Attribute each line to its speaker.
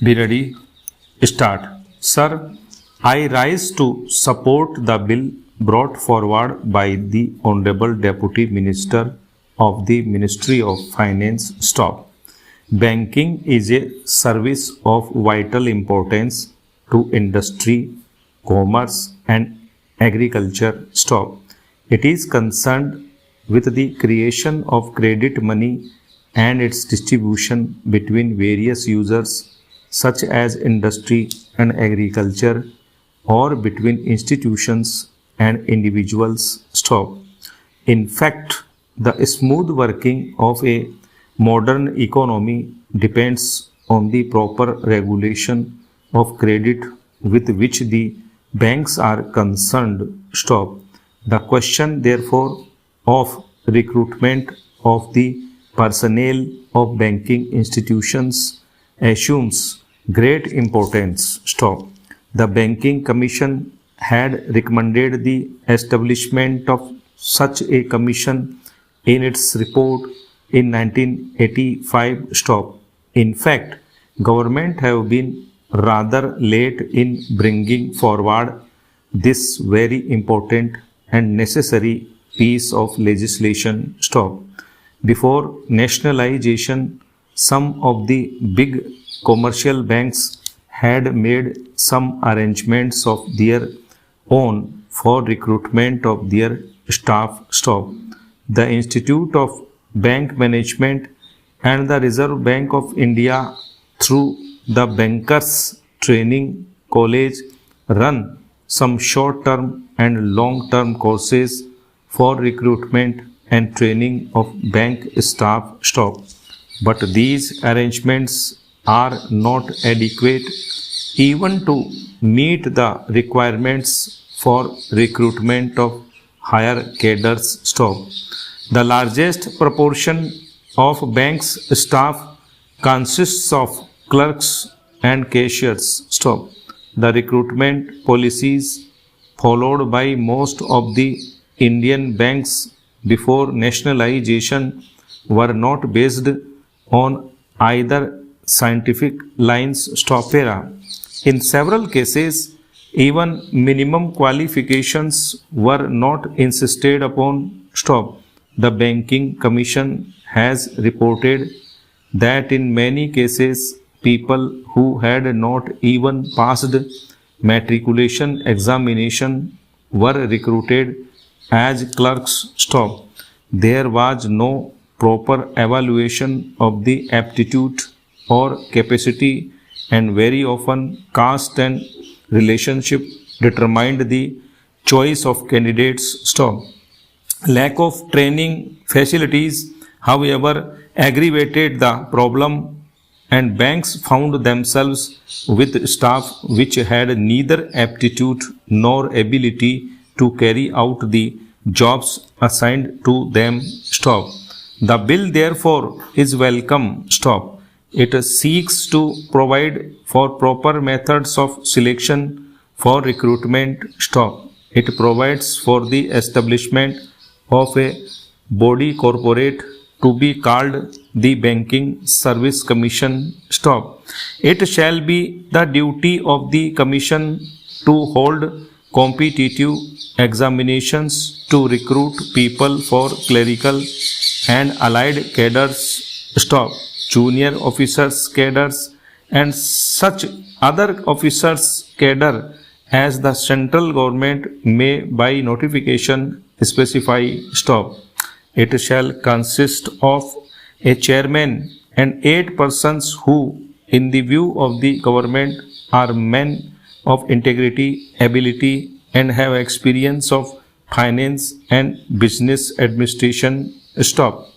Speaker 1: Be ready. Start. Sir, I rise to support the bill brought forward by the Honorable Deputy Minister of the Ministry of Finance. Stop. Banking is a service of vital importance to industry, commerce, and agriculture. Stop. It is concerned with the creation of credit money and its distribution between various users such as industry and agriculture or between institutions and individuals. Stop. In fact, the smooth working of a modern economy depends on the proper regulation of credit with which the banks are concerned. Stop. The question, therefore, of recruitment of the personnel of banking institutions assumes great importance. Stop. The Banking Commission had recommended the establishment of such a commission in its report in 1985. Stop. In fact, government have been rather late in bringing forward this very important and necessary piece of legislation. Stop. Before nationalization, some of the big commercial banks had made some arrangements of their own for recruitment of their staff. Stop. The Institute of Bank Management and the Reserve Bank of India through the Bankers Training College run some short-term and long-term courses for recruitment and training of bank staff. Stop. But these arrangements are not adequate even to meet the requirements for recruitment of higher cadres. Stop. The largest proportion of banks staff consists of clerks and cashiers. Stop. The recruitment policies followed by most of the Indian banks before nationalization were not based on either scientific lines. Stop. In several cases, even minimum qualifications were not insisted upon. Stop. The Banking Commission has reported that in many cases, people who had not even passed matriculation examination were recruited as clerks. Stop. There was no proper evaluation of the aptitude or capacity, and very often caste and relationship determined the choice of candidates. Stop. Lack of training facilities, however, aggravated the problem, and banks found themselves with staff which had neither aptitude nor ability to carry out the jobs assigned to them. Stop. The bill, therefore, is welcome. Stop. It seeks to provide for proper methods of selection for recruitment. Stop. It provides for the establishment of a body corporate to be called the Banking Service Commission. Stop. It shall be the duty of the Commission to hold competitive examinations to recruit people for clerical and allied cadres. Stop. Junior officers cadres and such other officers cadre as the central government may by notification specify. Stop. It shall consist of a chairman and 8 persons who, in the view of the government, are men of integrity, ability, and have experience of finance and business administration. Stop.